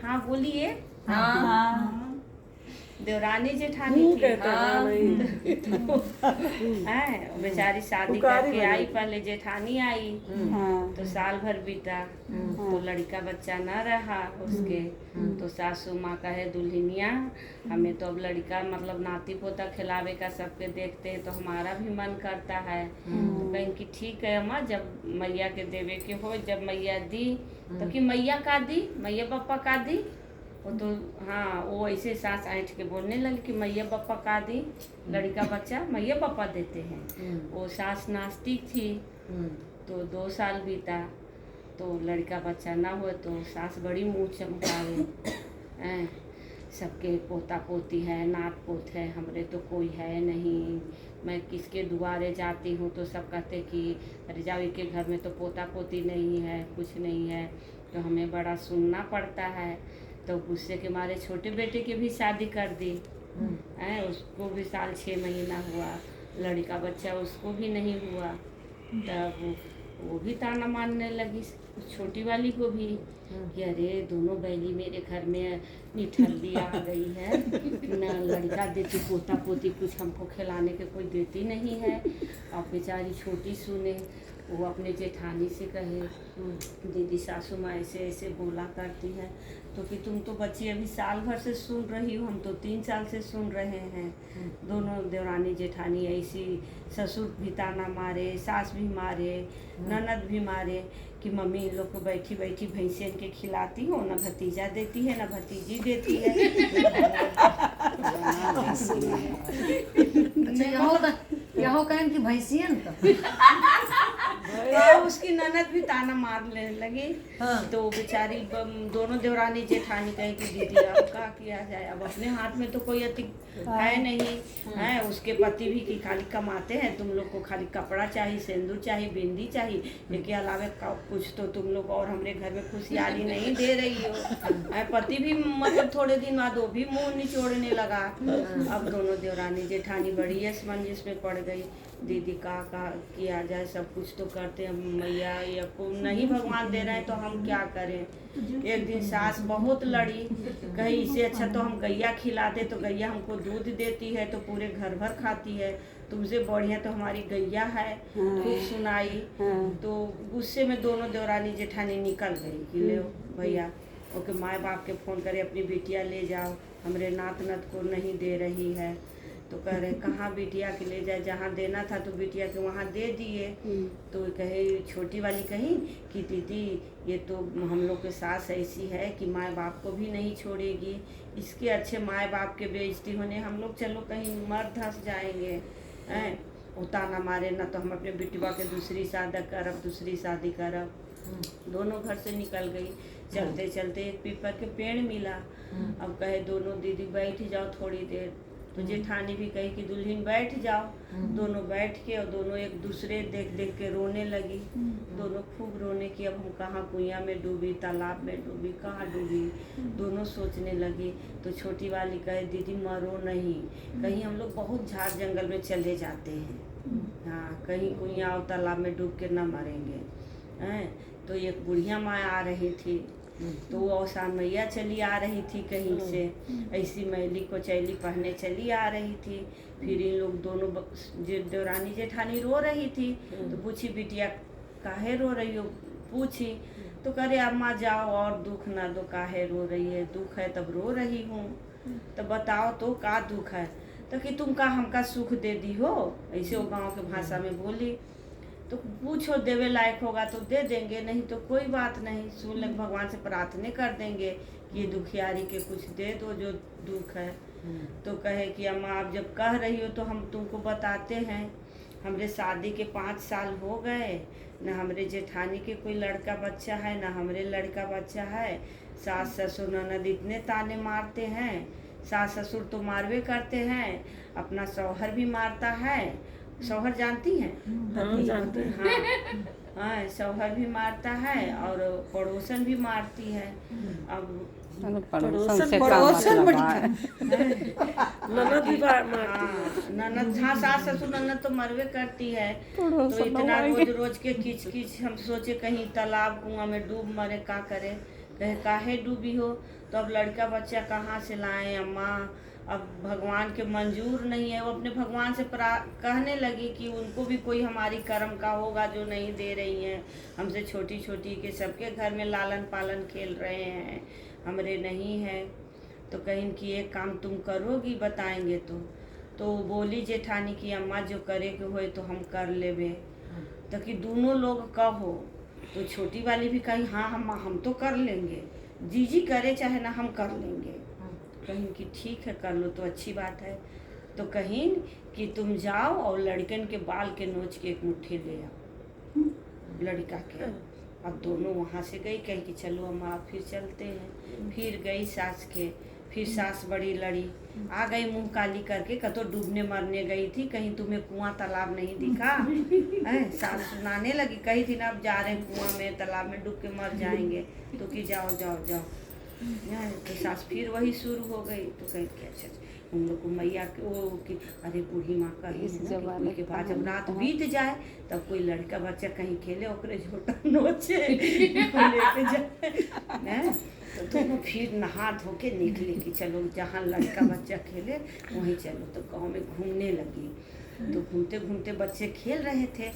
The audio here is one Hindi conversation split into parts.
हाँ बोलिए। हाँ देवरानी जेठानी थी। बेचारी शादी करके आई, पहले जेठानी आई तो साल भर बीता तो लड़का बच्चा न रहा उसके। तो सासू माँ कहे दुल्हनिया हमें तो अब लड़का मतलब नाती पोता खिलावे का सबके देखते हैं तो हमारा भी मन करता है। तो कहें कि ठीक है अम्मा, जब मैया के देवे के हो, जब मैया दी तो कि मैया का दी, मैया पप्पा का दी। वो तो हाँ, वो ऐसे सास ऐंठ के बोलने लगी कि मैया पप्पा का दी, लड़का बच्चा मैया पप्पा देते हैं। वो सास नास्तिक थी। तो 2 साल बीता तो लड़का बच्चा ना हुआ तो सास बड़ी मुँह चमकावे, सबके पोता पोती है, नात पोत है, हमरे तो कोई है नहीं। मैं किसके दुआरे जाती हूँ तो सब कहते कि अरे जाओ के घर में तो पोता पोती नहीं है, कुछ नहीं है। तो हमें बड़ा सुनना पड़ता है। तो गुस्से के मारे छोटे बेटे की भी शादी कर दी। उसको भी साल 6 महीना हुआ, लड़का बच्चा उसको भी नहीं हुआ। तब वो भी ताना मारने लगी छोटी वाली को भी कि अरे दोनों बैली मेरे घर में निठल्ली आ गई है, न लड़का देती पोता पोती कुछ हमको खिलाने के कोई देती नहीं है। और बेचारी छोटी सुने, वो अपने जेठानी से कहे दीदी सासू माँ ऐसे ऐसे बोला करती है। तो कि तुम तो बच्ची अभी साल भर से सुन रही हो, हम तो 3 साल से सुन रहे हैं। दोनों देवरानी जेठानी ऐसी, ससुर भी ताना मारे, सास भी मारे, ननद भी मारे कि मम्मी इन लोग को बैठी बैठी भैंसे इनके खिलाती हो, न भतीजा देती है न भतीजी देती है। यहाँ कहें कि भैंसियन का तो उसकी ननद भी ताना मारने लगी। तो बेचारी दोनों देवरानी जेठानी कहे कि दीदी अब क्या किया जाए, अब अपने हाथ में तो कोई अति है नहीं है। उसके पति भी कि खाली कमाते हैं, तुम लोग को खाली कपड़ा चाहिए, सिंदूर चाहिए, बिंदी चाहिए, इसके अलावा कुछ तो तुम लोग और हमरे घर में खुशहाली नहीं दे रही हो। पति भी मतलब थोड़े दिन बाद वो भी मुंह निचोड़ने लगा। अब दोनों देवरानी जेठानी बड़ी असमंजस में पड़ गई। दीदी का किया जाए, सब कुछ तो करते हैं मैया, या को नहीं भगवान दे रहे हैं तो हम क्या करें। एक दिन सास बहुत लड़ी, कहीं इससे अच्छा तो हम गैया खिलाते, तो गैया हमको दूध देती है तो पूरे घर भर खाती है, तुमसे बढ़िया तो हमारी गैया है। खूब सुनाई। तो गुस्से में दोनों देवरानी जेठानी निकल गई कि ले भैया ओके माँ बाप के फ़ोन करे अपनी बिटिया ले जाओ, हमरे नात नत को नहीं दे रही है। तो कह रहे कहाँ बिटिया के ले जाए, जहाँ देना था तो बिटिया के वहाँ दे दिए। तो कहे छोटी वाली कही कि दीदी ये तो हम लोग के सास ऐसी है कि माँ बाप को भी नहीं छोड़ेगी, इसके अच्छे माँ बाप के बेइज्जती होने हम लोग चलो कहीं मर धंस जाएंगे। ताना मारे ना तो हम अपने बिटिया के दूसरी शादी करब, दूसरी शादी करब। दोनों घर से निकल गई। चलते चलते एक पीपल के पेड़ मिला। अब कहे दोनों दीदी बैठ जाओ थोड़ी देर। तो जेठानी भी कही कि दुल्हन बैठ जाओ। दोनों बैठ के और दोनों एक दूसरे देख देख के रोने लगी। दोनों खूब रोने की, अब हम कहाँ कुइयाँ में डूबी, तालाब में डूबी, कहाँ डूबी, दोनों सोचने लगी। तो छोटी वाली कहे दीदी मरो नहीं, कहीं हम लोग बहुत झाड़ जंगल में चले जाते हैं, हाँ कहीं कुइयाँ और तालाब में डूब के न मरेंगे। तो एक बुढ़िया माँ आ रही थी, तो वो औसान मैया चली आ रही थी कहीं से, ऐसी मैली को चैली पहने चली आ रही थी। फिर इन लोग दोनों देवरानी जेठानी रो रही थी। तो पूछी बिटिया काहे रो रही हो, पूछी तो करे अम्मा जाओ और दुख ना दो, काहे रो रही है, दुख है तब रो रही हूँ। तो बताओ तो का दुख है। तो कि तुम का हमका सुख दे दी हो, ऐसे वो गाँव के भाषा में बोली। तो पूछो देवे लायक होगा तो दे देंगे, नहीं तो कोई बात नहीं, सुन लग भगवान से प्रार्थना कर देंगे कि ये दुखियारी के कुछ दे दो जो दुख है। तो कहे कि अम्मा आप जब कह रही हो तो हम तुमको बताते हैं, हमरे शादी के 5 साल हो गए, न हमरे जेठानी के कोई लड़का बच्चा है, न हमरे लड़का बच्चा है। सास ससुर ननद इतने ताने मारते हैं, सास ससुर तो मारवे करते हैं, अपना शौहर भी मारता है। शौहर जानती हैं? हाँ जानते हैं। हाँ शौहर भी मारता है और पड़ोसन भी मारती है। अब पड़ोसन ननद भी मारती है। ननद हाँ सास ससुर ननद तो मरवे करती है। तो इतना रोज रोज के किच किच हम सोचे कहीं तालाब कुआं में डूब मरे, का करे। कहे काहे डूबी हो। तो अब लड़का बच्चा कहाँ से लाएं अम्मा, अब भगवान के मंजूर नहीं है। वो अपने भगवान से कहने लगी कि उनको भी कोई हमारी कर्म का होगा जो नहीं दे रही हैं हमसे, छोटी छोटी के सबके घर में लालन पालन खेल रहे हैं, हमरे नहीं है। तो कहीं कि एक काम तुम करोगी बताएंगे तो बोली जेठानी की अम्मा जो करे के होए तो हम कर लेबे। तो कि दोनों लोग कहो, तो छोटी वाली भी कही हाँ हम तो कर लेंगे, जीजी करे चाहे ना हम कर लेंगे। कहीं कि ठीक है कर लो तो अच्छी बात है। तो कहीं कि तुम जाओ और लड़कन के बाल के नोच के एक मुट्ठी ले आओ लड़का के। अब दोनों वहाँ से गई, कहीं कि चलो अम्मा आप फिर चलते हैं। फिर गई सास के, फिर सास बड़ी लड़ी, आ गई मुंह काली करके, कतो डूबने मरने गई थी, कहीं तुम्हें कुआं तालाब नहीं दिखा है। सास सुनाने लगी, कही थी ना अब जा रहे हैं कुआं में तालाब में डूब के मर जाएंगे, तो कि जाओ जाओ जाओ। तो सास फिर वही शुरू हो गई। तो कहीं कि अच्छा हम लोग को मैया के वो कि अरे बूढ़ी माँ का के बाद जब रात बीत जाए तब कोई लड़का बच्चा कहीं खेले ओकरे झोटा नोचे लेके जाए। तो दोनों फिर नहा धो के निकले कि चलो जहाँ लड़का बच्चा खेले वहीं चलो। तो गांव में घूमने लगी। तो घूमते घूमते बच्चे खेल रहे थे।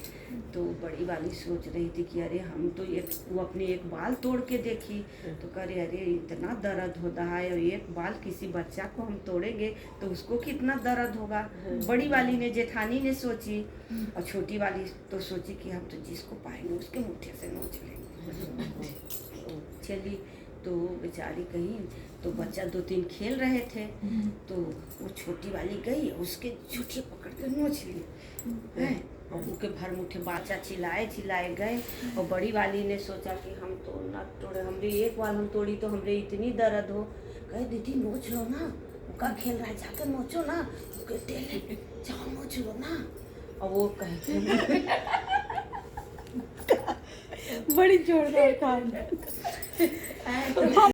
तो बड़ी वाली सोच रही थी कि अरे हम तो वो अपने एक बाल तोड़ के देखी। तो करे अरे इतना दर्द होता है, और एक बाल किसी बच्चा को हम तोड़ेंगे तो उसको कितना दर्द होगा। बड़ी वाली ने जेठानी ने सोची, और छोटी वाली तो सोची कि हम तो जिसको पाएंगे उसके मुट्ठे से नोच लेंगे। चली तो बेचारी कहीं तो बच्चा 2-3 खेल रहे थे। तो वो छोटी वाली गई उसके झूठे पकड़ के नोच ली है। और उनके भर मुठे बच्चा चिल्लाए गए। और बड़ी वाली ने सोचा कि हम तो ना तोड़े, हमरे एक बार हम तोड़ी तो हमरे इतनी दर्द हो। कहे दीदी नोच लो ना, उनका खेल रहा है जाकर नोचो ना, जाओ नोच लो ना। और वो कहे बड़ी जोरदार काम है।